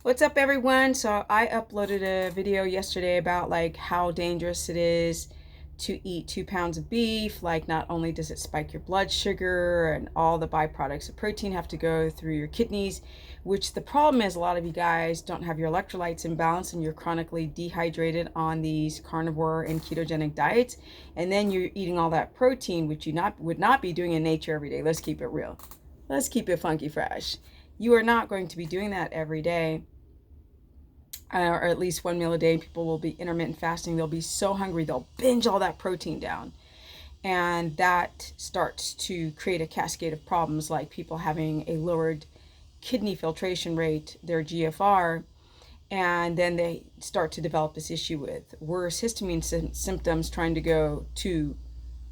What's up, everyone? So I uploaded a video yesterday about like how dangerous it is to eat 2 pounds of beef. Like, not only does it spike your blood sugar and all the byproducts of protein have to go through your kidneys, which the problem is a lot of you guys don't have your electrolytes in balance and you're chronically dehydrated on these carnivore and ketogenic diets, and then you're eating all that protein, which you would not be doing in nature every day. Let's keep it real. Let's keep it funky fresh. You are not going to be doing that every day, or at least one meal a day. People will be intermittent fasting. They'll be so hungry, they'll binge all that protein down. And that starts to create a cascade of problems, like people having a lowered kidney filtration rate, their GFR, and then they start to develop this issue with worse histamine symptoms trying to go to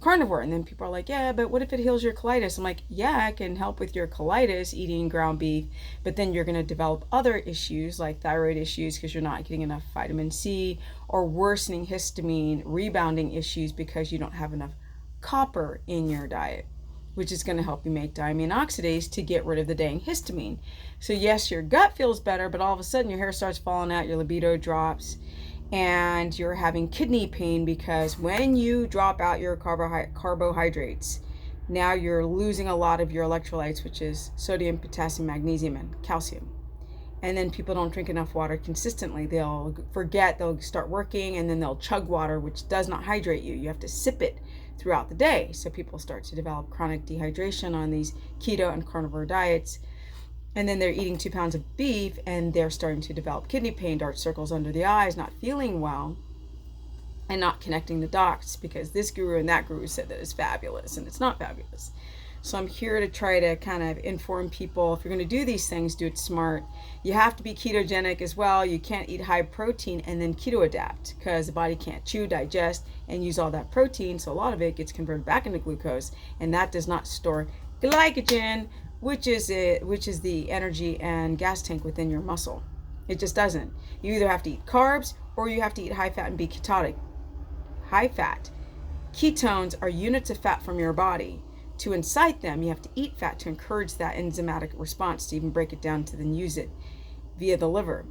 carnivore. And then people are like, yeah, but what if it heals your colitis? I'm like, yeah, it can help with your colitis eating ground beef, but then you're going to develop other issues like thyroid issues because you're not getting enough vitamin C, or worsening histamine rebounding issues because you don't have enough copper in your diet, which is going to help you make diamine oxidase to get rid of the dang histamine. So yes, your gut feels better, but all of a sudden your hair starts falling out, your libido drops, and you're having kidney pain because when you drop out your carbohydrates, now you're losing a lot of your electrolytes, which is sodium, potassium, magnesium, and calcium. And then people don't drink enough water consistently. They'll forget, they'll start working, and then they'll chug water, which does not hydrate you. You have to sip it throughout the day. So people start to develop chronic dehydration on these keto and carnivore diets. And then they're eating 2 pounds of beef and they're starting to develop kidney pain, dark circles under the eyes, not feeling well, and not connecting the dots because this guru and that guru said that it's fabulous, and it's not fabulous. So I'm here to try to kind of inform people. If you're going to do these things, do it smart. You have to be ketogenic as well. You can't eat high protein and then keto adapt because the body can't chew, digest, and use all that protein. So a lot of it gets converted back into glucose, and that does not store glycogen, which is the energy and gas tank within your muscle. It just doesn't. You either have to eat carbs or you have to eat high fat and be ketotic. High fat. Ketones are units of fat from your body. To incite them, you have to eat fat to encourage that enzymatic response, to even break it down to then use it via the liver.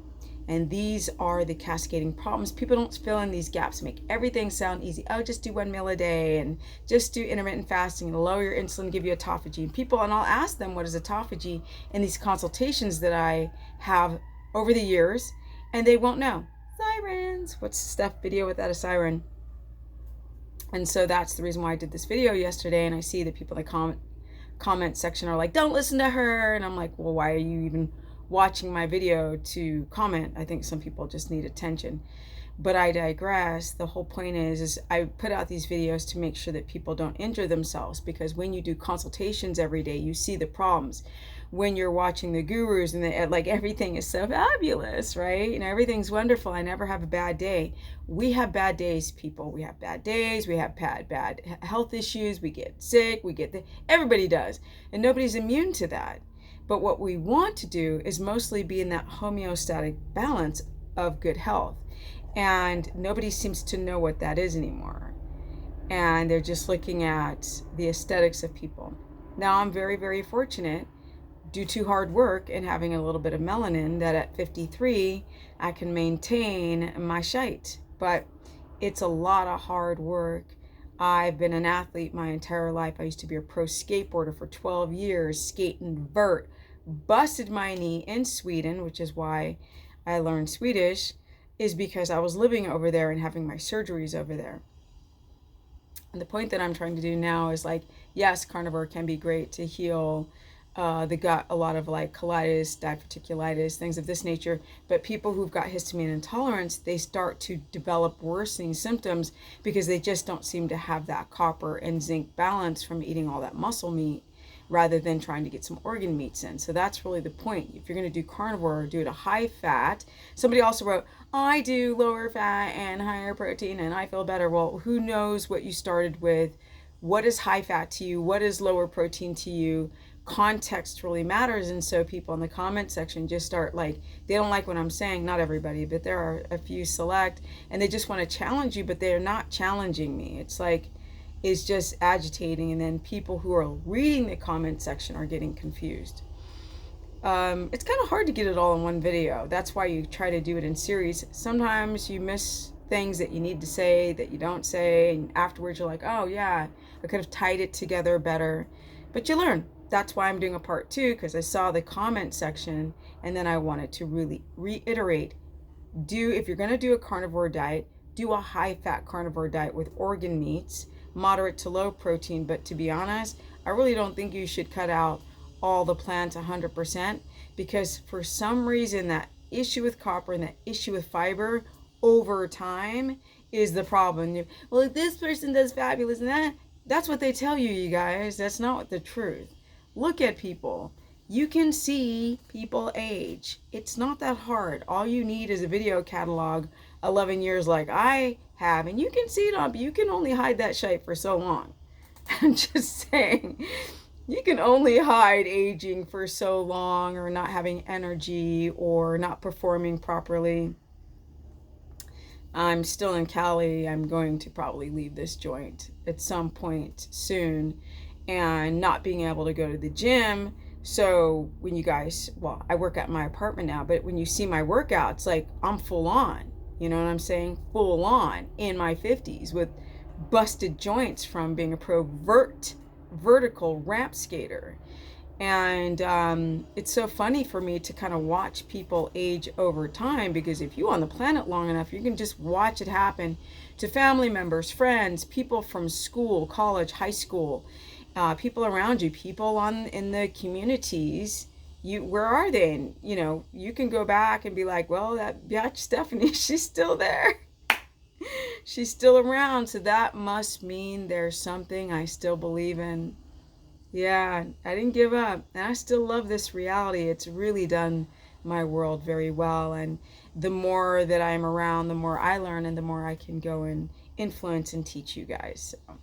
And these are the cascading problems. People don't fill in these gaps, make everything sound easy. Oh, just do 1 meal a day and just do intermittent fasting and lower your insulin, give you autophagy. And I'll ask them what is autophagy in these consultations that I have over the years, and they won't know. Sirens. What's the stuff video without a siren? And so that's the reason why I did this video yesterday. And I see that people in the comment section are like, don't listen to her. And I'm like, well, why are you even watching my video to comment? I think some people just need attention, but I digress. The whole point is I put out these videos to make sure that people don't injure themselves, because when you do consultations every day, you see the problems. When you're watching the gurus and like everything is so fabulous, right? And everything's wonderful. I never have a bad day. We have bad days, people. We have bad days. We have bad health issues. We get sick. Everybody does, and nobody's immune to that. But what we want to do is mostly be in that homeostatic balance of good health. And nobody seems to know what that is anymore. And they're just looking at the aesthetics of people. Now, I'm very, very fortunate, due to hard work and having a little bit of melanin, that at 53, I can maintain my shite. But it's a lot of hard work. I've been an athlete my entire life. I used to be a pro skateboarder for 12 years, skate and vert. Busted my knee in Sweden, which is why I learned Swedish, is because I was living over there and having my surgeries over there. And the point that I'm trying to do now is like, yes, carnivore can be great to heal the gut, a lot of like colitis, diverticulitis, things of this nature. But people who've got histamine intolerance, they start to develop worsening symptoms because they just don't seem to have that copper and zinc balance from eating all that muscle meat, rather than trying to get some organ meats in. So that's really the point. If you're going to do carnivore, do it a high fat. Somebody also wrote, I do lower fat and higher protein and I feel better. Well, who knows what you started with? What is high fat to you? What is lower protein to you? Context really matters. And so people in the comment section just start like, they don't like what I'm saying. Not everybody, but there are a few select, and they just want to challenge you, but they're not challenging me. It's like, is just agitating, and then people who are reading the comment section are getting confused. It's kind of hard to get it all in one video. That's why you try to do it in series. Sometimes you miss things that you need to say that you don't say, and afterwards you're like, oh yeah, I could have tied it together better. But you learn. That's why I'm doing a part two, because I saw the comment section and then I wanted to really reiterate, if you're going to do a carnivore diet, do a high fat carnivore diet with organ meats, moderate to low protein. But to be honest, I really don't think you should cut out all the plants 100%, because for some reason that issue with copper and that issue with fiber over time is the problem. Well, this person does fabulous and that's what they tell you, you guys. That's not the truth. Look at people. You can see people age. It's not that hard. All you need is a video catalog 11 years like I have, and you can see it on, but you can only hide that shite for so long. I'm just saying, you can only hide aging for so long, or not having energy, or not performing properly. I'm still in Cali. I'm going to probably leave this joint at some point soon, and not being able to go to the gym. So when you guys, well, I work at my apartment now, but when you see my workouts, like, I'm full on, you know what I'm saying? Full on in my 50s with busted joints from being a vertical ramp skater. And it's so funny for me to kind of watch people age over time, because if you're on the planet long enough, you can just watch it happen to family members, friends, people from school, college, high school, people around you, people in the communities. Where are they? And you can go back and be like, well, that biatch Stephanie, she's still there. She's still around. So that must mean there's something I still believe in. Yeah, I didn't give up. And I still love this reality. It's really done my world very well. And the more that I'm around, the more I learn, and the more I can go and influence and teach you guys. So,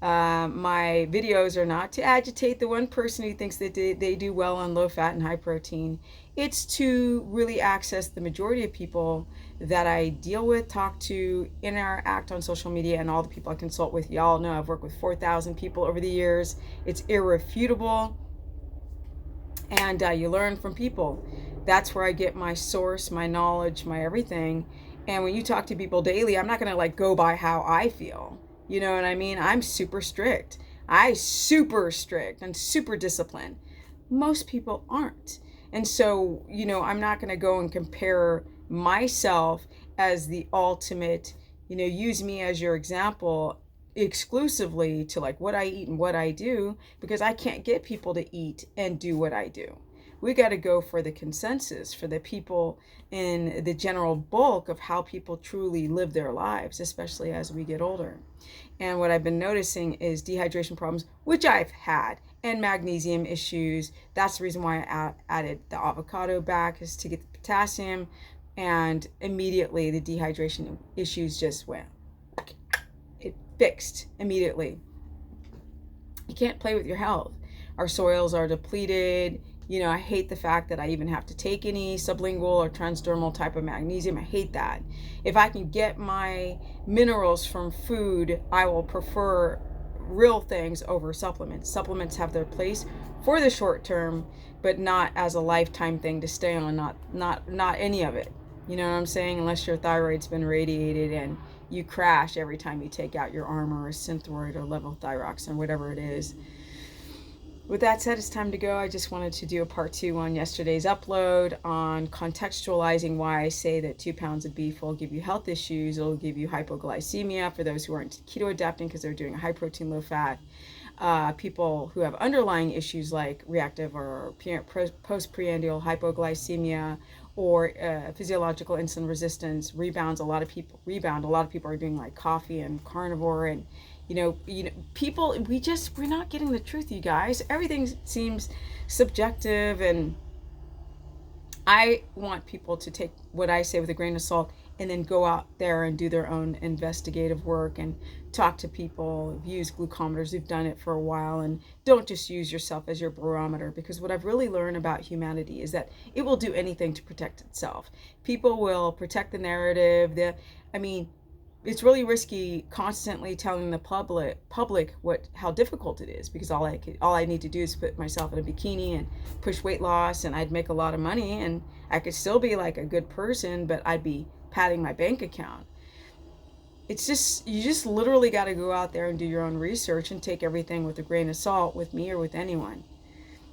my videos are not to agitate the one person who thinks that they do well on low fat and high protein. It's to really access the majority of people that I deal with, talk to, interact on social media, and all the people I consult with. Y'all know I've worked with 4,000 people over the years. It's irrefutable. And you learn from people. That's where I get my source, my knowledge, my everything. And when you talk to people daily, I'm not going to like go by how I feel. You know what I mean? I'm super strict. Super strict and super disciplined. Most people aren't. And so, I'm not going to go and compare myself as the ultimate, use me as your example exclusively to like what I eat and what I do, because I can't get people to eat and do what I do. We got to go for the consensus, for the people in the general bulk of how people truly live their lives, especially as we get older. And what I've been noticing is dehydration problems, which I've had, and magnesium issues. That's the reason why I added the avocado back, is to get the potassium. And immediately the dehydration issues just went. It fixed immediately. You can't play with your health. Our soils are depleted. I hate the fact that I even have to take any sublingual or transdermal type of magnesium. I hate that. If I can get my minerals from food, I will prefer real things over supplements. Supplements have their place for the short term, but not as a lifetime thing to stay on, not any of it. You know what I'm saying? Unless your thyroid's been radiated and you crash every time you take out your Armour or Synthroid or levothyroxine, whatever it is. With that said, it's time to go. I just wanted to do a part 2 on yesterday's upload on contextualizing why I say that 2 pounds of beef will give you health issues. It'll give you hypoglycemia for those who aren't keto adapting because they're doing a high protein, low fat. People who have underlying issues like reactive or post-prandial hypoglycemia, or physiological insulin resistance rebounds. A lot of people are doing like coffee and carnivore, and people, we're not getting the truth, you guys. Everything seems subjective, and I want people to take what I say with a grain of salt and then go out there and do their own investigative work and talk to people who've used glucometers, who've done it for a while, and don't just use yourself as your barometer. Because what I've really learned about humanity is that it will do anything to protect itself. People will protect the narrative. it's really risky constantly telling the public how difficult it is, because all I need to do is put myself in a bikini and push weight loss, and I'd make a lot of money, and I could still be like a good person, but I'd be padding my bank account. It's just, you just literally got to go out there and do your own research and take everything with a grain of salt, with me or with anyone.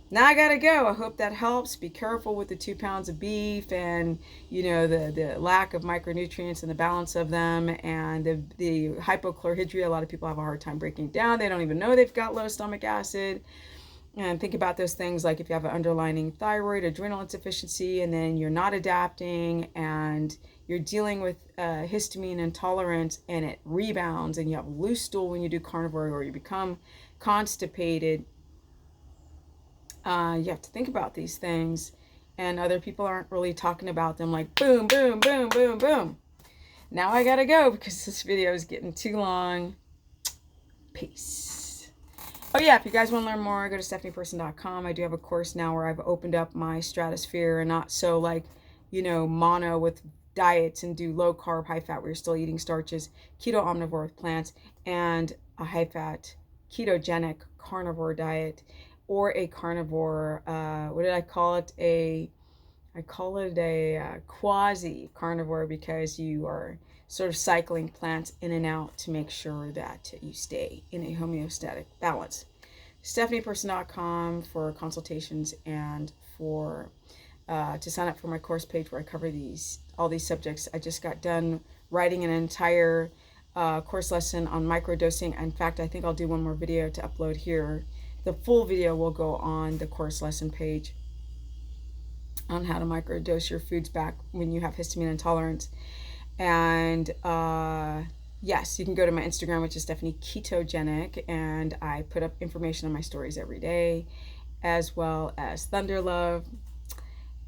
Now I gotta go. I hope that helps. Be careful with the 2 pounds of beef, and the lack of micronutrients and the balance of them, and the hypochlorhydria. A lot of people have a hard time breaking down. They don't even know they've got low stomach acid. And think about those things like if you have an underlying thyroid, adrenal insufficiency, and then you're not adapting, and you're dealing with histamine intolerance, and it rebounds, and you have loose stool when you do carnivore, or you become constipated. You have to think about these things, and other people aren't really talking about them, like boom, boom, boom, boom, boom. Now I gotta go because this video is getting too long. Peace. Oh yeah, if you guys want to learn more, go to stephanieperson.com. I do have a course now where I've opened up my stratosphere, and not so like, mono with diets, and do low carb, high fat where you're still eating starches, keto omnivore with plants, and a high fat ketogenic carnivore diet, or a carnivore, what did I call it? I call it a quasi carnivore, because you are sort of cycling plants in and out to make sure that you stay in a homeostatic balance. stephanieperson.com for consultations, and for to sign up for my course page where I cover all these subjects. I just got done writing an entire course lesson on microdosing. In fact, I think I'll do one more video to upload here. The full video will go on the course lesson page on how to microdose your foods back when you have histamine intolerance. And yes, you can go to my Instagram, which is Stephanie Ketogenic, and I put up information on my stories every day, as well as Thunder Love,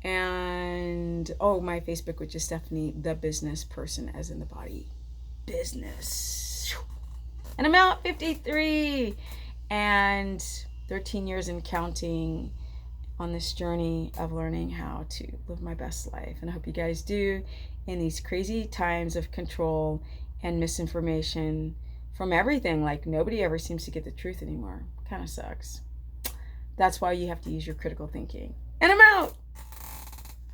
and my Facebook, which is Stephanie the Business Person, as in the body business. And I'm out 53 and 13 years and counting on this journey of learning how to live my best life. And I hope you guys do, in these crazy times of control and misinformation from everything. Like, nobody ever seems to get the truth anymore. Kind of sucks. That's why you have to use your critical thinking. And I'm out.